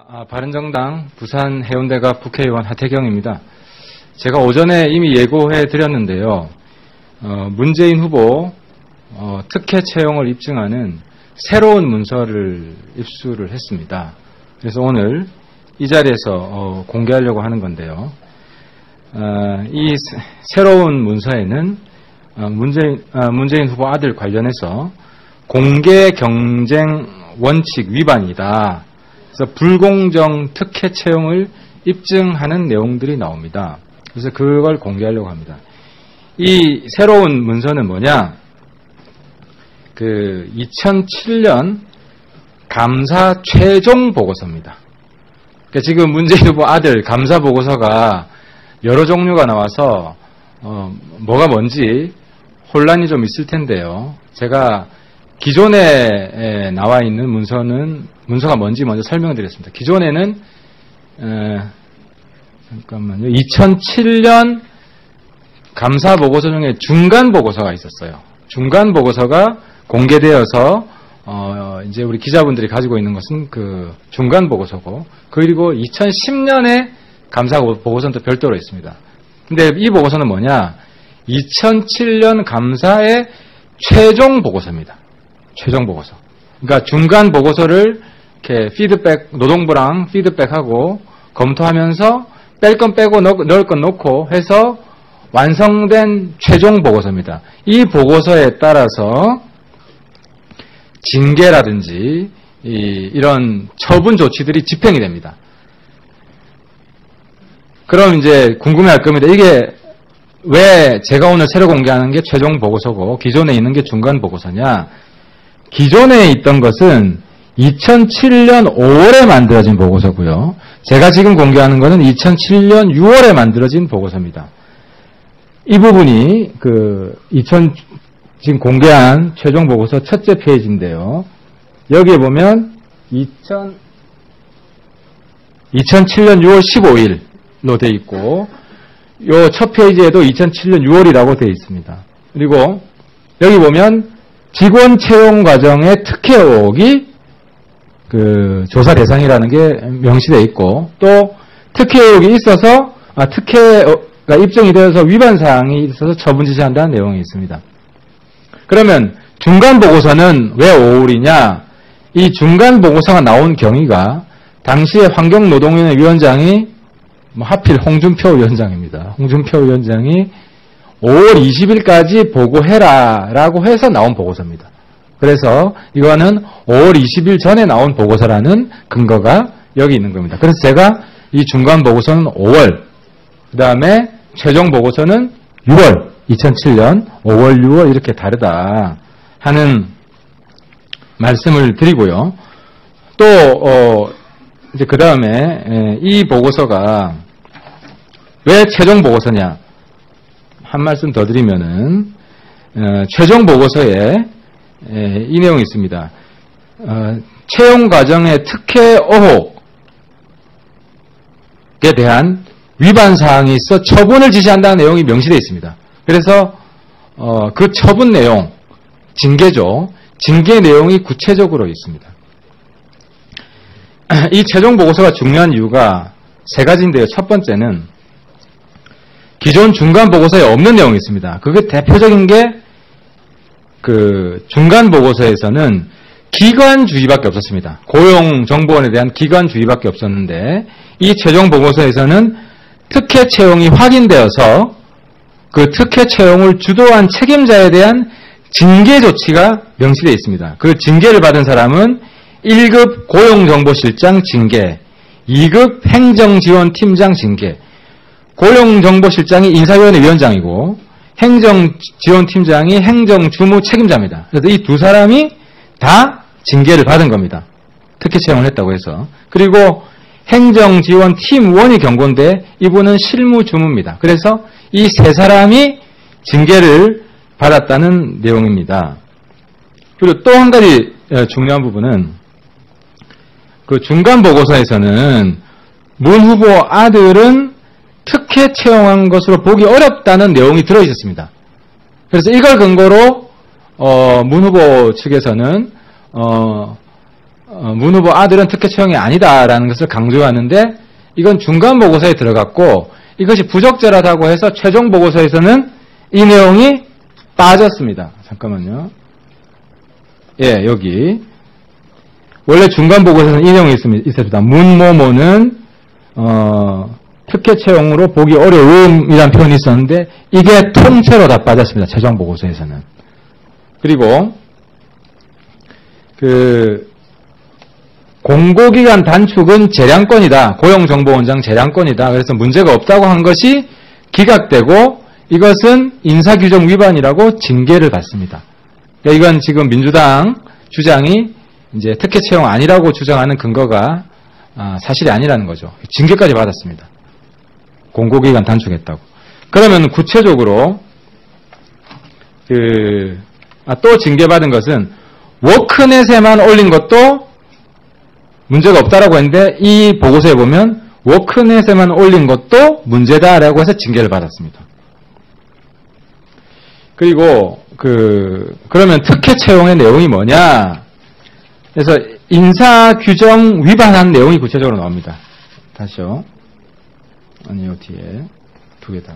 바른정당 부산 해운대갑 국회의원 하태경입니다. 제가 오전에 이미 예고해 드렸는데요. 문재인 후보 특혜 채용을 입증하는 새로운 문서를 입수를 했습니다. 그래서 오늘 이 자리에서 공개하려고 하는 건데요. 이 새로운 문서에는 문재인 후보 아들 관련해서 공개 경쟁 원칙 위반이다. 그래서 불공정 특혜 채용을 입증하는 내용들이 나옵니다. 그래서 그걸 공개하려고 합니다. 이 새로운 문서는 뭐냐? 2007년 감사 최종 보고서입니다. 그러니까 지금 문재인 후보 아들 감사 보고서가 여러 종류가 나와서 뭐가 뭔지 혼란이 좀 있을 텐데요. 제가 기존에 나와 있는 문서가 뭔지 먼저 설명드리겠습니다. 기존에는 2007년 감사 보고서 중에 중간 보고서가 있었어요. 중간 보고서가 공개되어서 이제 우리 기자분들이 가지고 있는 것은 그 중간 보고서고, 그리고 2010년에 감사 보고서는 또 별도로 있습니다. 근데 이 보고서는 뭐냐? 2007년 감사의 최종 보고서입니다. 최종 보고서. 그러니까 중간 보고서를 이렇게 노동부랑 피드백하고 검토하면서 뺄 건 빼고 넣을 건 넣고 해서 완성된 최종 보고서입니다. 이 보고서에 따라서 징계라든지 이런 처분 조치들이 집행이 됩니다. 그럼 이제 궁금해할 겁니다. 이게 왜 제가 오늘 새로 공개하는 게 최종 보고서고 기존에 있는 게 중간 보고서냐? 기존에 있던 것은 2007년 5월에 만들어진 보고서고요. 제가 지금 공개하는 것은 2007년 6월에 만들어진 보고서입니다. 이 부분이 지금 공개한 최종 보고서 첫째 페이지인데요. 여기에 보면 2007년 6월 15일로 되어 있고, 요 첫 페이지에도 2007년 6월이라고 되어 있습니다. 그리고 여기 보면 직원 채용 과정의 특혜 의혹이 조사 대상이라는 게 명시되어 있고, 또 특혜 의혹이 있어서 특혜가 입증이 되어서 위반 사항이 있어서 처분 지시한다는 내용이 있습니다. 그러면 중간 보고서는 왜 5월이냐? 이 중간 보고서가 나온 경위가 당시에 환경노동위원회 위원장이 하필 홍준표 위원장입니다. 홍준표 위원장이 5월 20일까지 보고해라라고 해서 나온 보고서입니다. 그래서 이거는 5월 20일 전에 나온 보고서라는 근거가 여기 있는 겁니다. 그래서 제가 이 중간 보고서는 5월, 그 다음에 최종 보고서는 6월, 2007년 5월, 6월 이렇게 다르다 하는 말씀을 드리고요. 또 이제 그 다음에 이 보고서가 왜 최종 보고서냐? 한 말씀 더 드리면은 최종 보고서에 이 내용이 있습니다. 채용 과정의 특혜 의혹에 대한 위반 사항이 있어 처분을 지시한다는 내용이 명시되어 있습니다. 그래서 그 처분 내용, 징계죠. 징계 내용이 구체적으로 있습니다. 이 최종 보고서가 중요한 이유가 세 가지인데요. 첫 번째는 기존 중간 보고서에 없는 내용이 있습니다. 그게 대표적인 게 중간 보고서에서는 기관주의밖에 없었습니다. 고용정보원에 대한 기관주의밖에 없었는데, 이 최종 보고서에서는 특혜 채용이 확인되어서 그 특혜 채용을 주도한 책임자에 대한 징계 조치가 명시되어 있습니다. 그 징계를 받은 사람은 1급 고용정보실장 징계, 2급 행정지원팀장 징계. 고용정보실장이 인사위원회 위원장이고 행정지원팀장이 행정주무 책임자입니다. 그래서 이 두 사람이 다 징계를 받은 겁니다. 특혜 채용을 했다고 해서. 그리고 행정지원팀원이 경고인데 이분은 실무주무입니다. 그래서 이 세 사람이 징계를 받았다는 내용입니다. 그리고 또 한 가지 중요한 부분은 중간 보고서에서는 문 후보 아들은 특혜 채용한 것으로 보기 어렵다는 내용이 들어있었습니다. 그래서 이걸 근거로 문 후보 측에서는 문 후보 아들은 특혜 채용이 아니다라는 것을 강조하는데 이건 중간 보고서에 들어갔고 이것이 부적절하다고 해서 최종 보고서에서는 이 내용이 빠졌습니다. 잠깐만요. 예, 여기. 원래 중간 보고서에서는 이 내용이 있습니다. 문모모는 특혜 채용으로 보기 어려움이라는 표현이 있었는데 이게 통째로 다 빠졌습니다. 최종 보고서에서는. 그리고 공고기간 단축은 재량권이다. 고용정보원장 재량권이다. 그래서 문제가 없다고 한 것이 기각되고 이것은 인사규정 위반이라고 징계를 받습니다. 그러니까 이건 지금 민주당 주장이 이제 특혜 채용 아니라고 주장하는 근거가 사실이 아니라는 거죠. 징계까지 받았습니다. 공고기간 단축했다고. 그러면 구체적으로 또 징계받은 것은 워크넷에만 올린 것도 문제가 없다라고 했는데 이 보고서에 보면 워크넷에만 올린 것도 문제다라고 해서 징계를 받았습니다. 그리고 그러면 특혜 채용의 내용이 뭐냐? 그래서 인사규정 위반한 내용이 구체적으로 나옵니다. 다시요. 아니요, 뒤에 두 개다.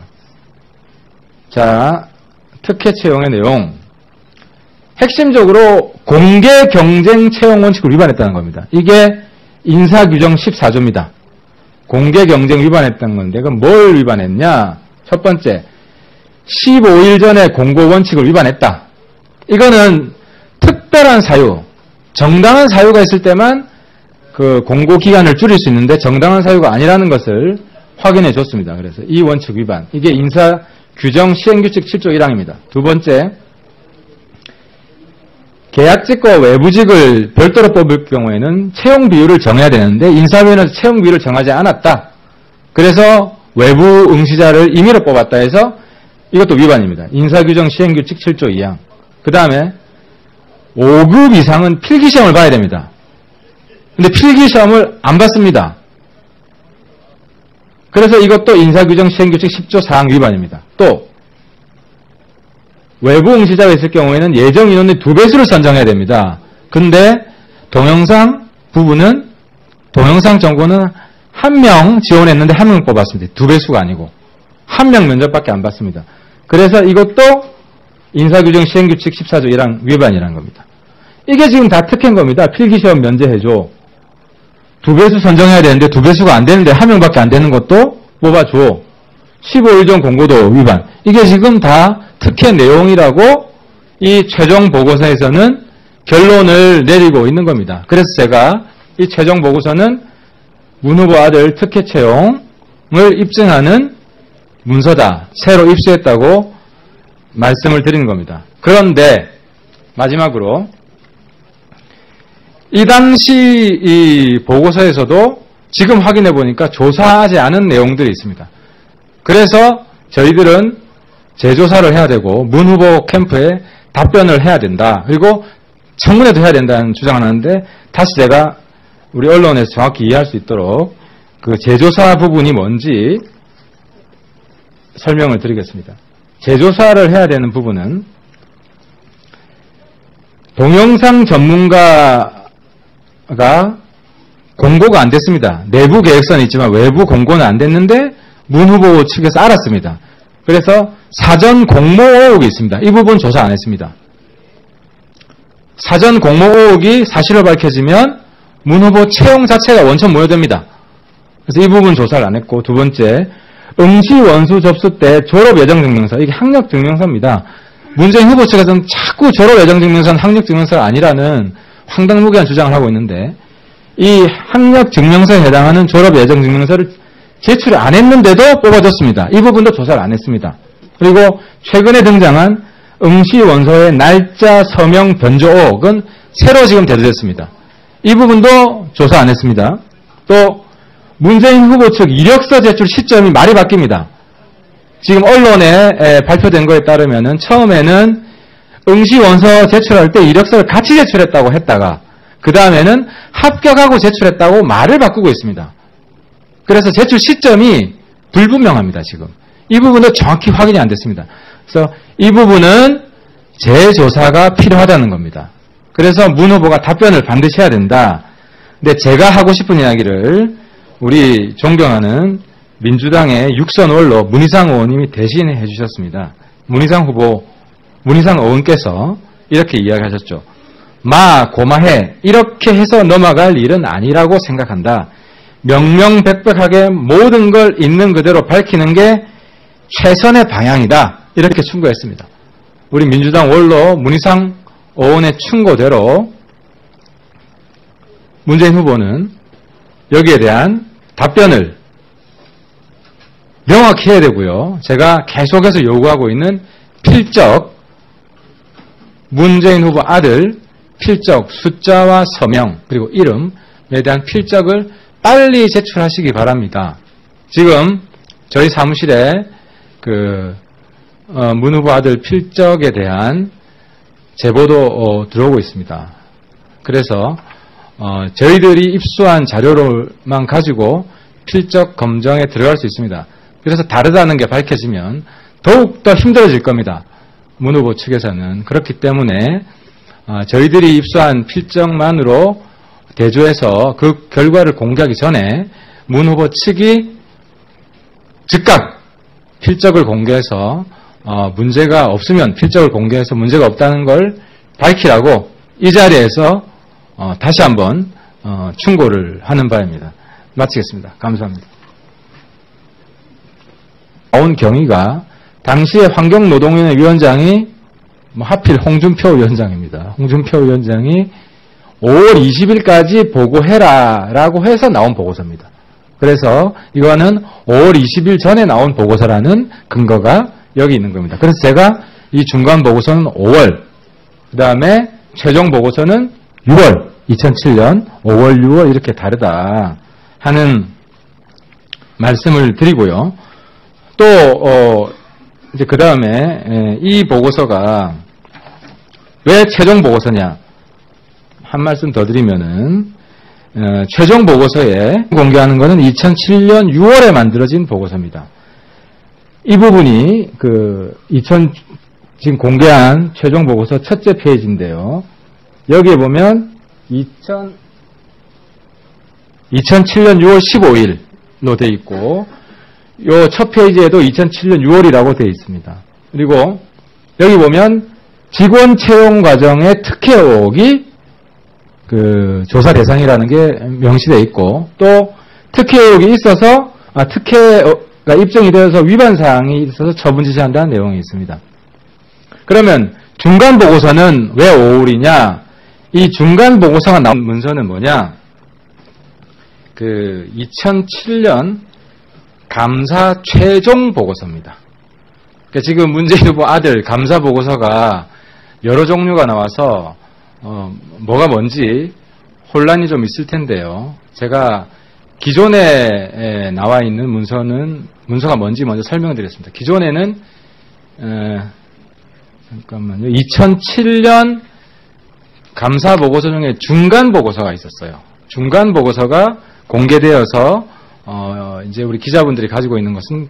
자, 특혜 채용의 내용. 핵심적으로 공개 경쟁 채용 원칙을 위반했다는 겁니다. 이게 인사규정 14조입니다. 공개 경쟁 위반했다는 건데 그럼 뭘 위반했냐? 첫 번째, 15일 전에 공고 원칙을 위반했다. 이거는 특별한 사유, 정당한 사유가 있을 때만 그 공고 기간을 줄일 수 있는데 정당한 사유가 아니라는 것을 확인해 줬습니다. 그래서 이 원칙 위반. 이게 인사규정 시행규칙 7조 1항입니다. 두 번째, 계약직과 외부직을 별도로 뽑을 경우에는 채용 비율을 정해야 되는데 인사위원회에서 채용 비율을 정하지 않았다. 그래서 외부 응시자를 임의로 뽑았다 해서 이것도 위반입니다. 인사규정 시행규칙 7조 2항. 그 다음에 5급 이상은 필기시험을 봐야 됩니다. 근데 필기시험을 안 봤습니다. 그래서 이것도 인사규정 시행규칙 10조 4항 위반입니다. 또 외부 응시자가 있을 경우에는 예정 인원의 2배수를 선정해야 됩니다. 근데 동영상 정보는 1명 지원했는데 1명 뽑았습니다. 2배수가 아니고 1명 면접밖에 안 받습니다. 그래서 이것도 인사규정 시행규칙 14조 1항 위반이라는 겁니다. 이게 지금 다 특혜인 겁니다. 필기시험 면제해줘. 2배수 선정해야 되는데 2배수가 안 되는데 1명밖에 안 되는 것도 뽑아줘. 15일 전 공고도 위반. 이게 지금 다 특혜 내용이라고 이 최종 보고서에서는 결론을 내리고 있는 겁니다. 그래서 제가 이 최종 보고서는 문 후보 아들 특혜 채용을 입증하는 문서다. 새로 입수했다고 말씀을 드리는 겁니다. 그런데 마지막으로 이 당시 이 보고서에서도 지금 확인해 보니까 조사하지 않은 내용들이 있습니다. 그래서 저희들은 재조사를 해야 되고 문 후보 캠프에 답변을 해야 된다. 그리고 청문회도 해야 된다는 주장을 하는데 다시 제가 우리 언론에서 정확히 이해할 수 있도록 그 재조사 부분이 뭔지 설명을 드리겠습니다. 재조사를 해야 되는 부분은 동영상 전문가가 공고가 안 됐습니다. 내부 계획서는 있지만 외부 공고는 안 됐는데 문 후보 측에서 알았습니다. 그래서 사전 공모 의혹이 있습니다. 이 부분 조사 안 했습니다. 사전 공모 의혹이 사실로 밝혀지면 문 후보 채용 자체가 원천 무효됩니다. 그래서 이 부분 조사를 안 했고, 두 번째, 응시 원수 접수 때 졸업 예정 증명서, 이게 학력 증명서입니다. 문재인 후보 측에서는 자꾸 졸업 예정 증명서는 학력 증명서가 아니라는 황당무계한 주장을 하고 있는데, 이 학력 증명서에 해당하는 졸업 예정 증명서를 제출을 안 했는데도 뽑아줬습니다. 이 부분도 조사를 안 했습니다. 그리고 최근에 등장한 응시 원서의 날짜 서명 변조 의혹은 새로 지금 대두됐습니다. 이 부분도 조사 안 했습니다. 또 문재인 후보 측 이력서 제출 시점이 말이 바뀝니다. 지금 언론에 발표된 거에 따르면은 처음에는 응시 원서 제출할 때 이력서를 같이 제출했다고 했다가 그 다음에는 합격하고 제출했다고 말을 바꾸고 있습니다. 그래서 제출 시점이 불분명합니다. 지금 이 부분도 정확히 확인이 안 됐습니다. 그래서 이 부분은 재조사가 필요하다는 겁니다. 그래서 문 후보가 답변을 반드시 해야 된다. 근데 제가 하고 싶은 이야기를 우리 존경하는 민주당의 육선원로 문희상 의원님이 대신해 해주셨습니다. 문희상 의원께서 이렇게 이야기하셨죠. 고마해. 이렇게 해서 넘어갈 일은 아니라고 생각한다. 명명백백하게 모든 걸 있는 그대로 밝히는 게 최선의 방향이다. 이렇게 충고했습니다. 우리 민주당 원로 문희상 의원의 충고대로 문재인 후보는 여기에 대한 답변을 명확히 해야 되고요. 제가 계속해서 요구하고 있는 필적, 문재인 후보 아들 필적 숫자와 서명 그리고 이름에 대한 필적을 빨리 제출하시기 바랍니다. 지금 저희 사무실에 문 후보 아들 필적에 대한 제보도 들어오고 있습니다. 그래서 저희들이 입수한 자료로만 가지고 필적 검증에 들어갈 수 있습니다. 그래서 다르다는 게 밝혀지면 더욱더 힘들어질 겁니다. 문 후보 측에서는. 그렇기 때문에 저희들이 입수한 필적만으로 대조해서 그 결과를 공개하기 전에 문 후보 측이 즉각 필적을 공개해서 문제가 없으면 필적을 공개해서 문제가 없다는 걸 밝히라고 이 자리에서 다시 한번 충고를 하는 바입니다. 마치겠습니다. 감사합니다. 나온 경위가 당시에 환경노동위원회 위원장이 하필 홍준표 위원장입니다. 홍준표 위원장이 5월 20일까지 보고해라라고 해서 나온 보고서입니다. 그래서 이거는 5월 20일 전에 나온 보고서라는 근거가 여기 있는 겁니다. 그래서 제가 이 중간 보고서는 5월, 그 다음에 최종 보고서는 6월, 2007년 5월, 6월 이렇게 다르다 하는 말씀을 드리고요. 또 이제 그 다음에 이 보고서가 왜 최종 보고서냐 한 말씀 더 드리면은 최종 보고서에 공개하는 것은 2007년 6월에 만들어진 보고서입니다. 이 부분이 지금 공개한 최종 보고서 첫째 페이지인데요. 여기에 보면 2007년 6월 15일로 되어 있고 요 첫 페이지에도 2007년 6월이라고 되어 있습니다. 그리고 여기 보면 직원 채용 과정의 특혜 의혹이 조사 대상이라는 게 명시되어 있고 또 특혜 의혹이 있어서 특혜가 입증이 되어서 위반 사항이 있어서 처분 지시한다는 내용이 있습니다. 그러면 중간 보고서는 왜 5월이냐? 이 중간 보고서가 나온 문서는 뭐냐? 2007년 감사 최종 보고서입니다. 그러니까 지금 문재인 후보 아들 감사 보고서가 여러 종류가 나와서 뭐가 뭔지 혼란이 좀 있을 텐데요. 제가 기존에 나와 있는 문서가 뭔지 먼저 설명드리겠습니다. 기존에는 잠깐만요. 2007년 감사 보고서 중에 중간 보고서가 있었어요. 중간 보고서가 공개되어서 이제 우리 기자분들이 가지고 있는 것은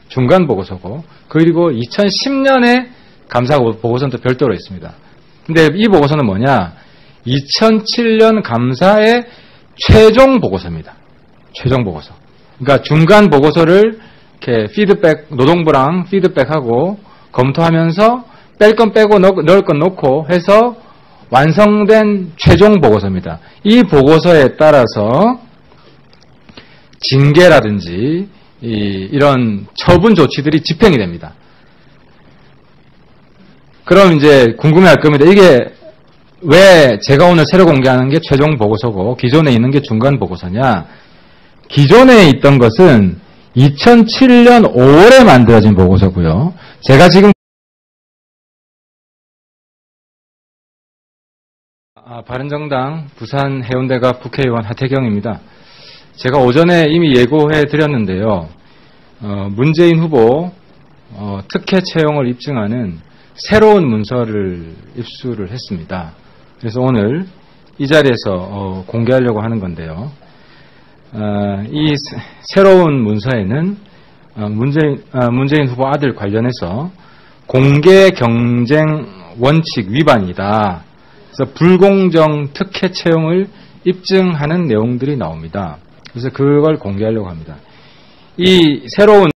중간 보고서고, 그리고 2010년에 감사 보고서는 또 별도로 있습니다. 근데 이 보고서는 뭐냐? 2007년 감사의 최종 보고서입니다. 최종 보고서. 그러니까 중간 보고서를 이렇게 노동부랑 피드백하고 검토하면서 뺄 건 빼고 넣을 건 넣고 해서 완성된 최종 보고서입니다. 이 보고서에 따라서 징계라든지 이런 처분 조치들이 집행이 됩니다. 그럼 이제 궁금해할 겁니다. 이게 왜 제가 오늘 새로 공개하는 게 최종 보고서고 기존에 있는 게 중간 보고서냐? 기존에 있던 것은 2007년 5월에 만들어진 보고서고요. 제가 지금 바른정당 부산 해운대가 국회의원 하태경입니다. 제가 오전에 이미 예고해 드렸는데요. 문재인 후보 특혜 채용을 입증하는 새로운 문서를 입수를 했습니다. 그래서 오늘 이 자리에서 공개하려고 하는 건데요. 이 새로운 문서에는 문재인 후보 아들 관련해서 공개 경쟁 원칙 위반이다. 그래서 불공정 특혜 채용을 입증하는 내용들이 나옵니다. 그래서 그걸 공개하려고 합니다. 이 새로운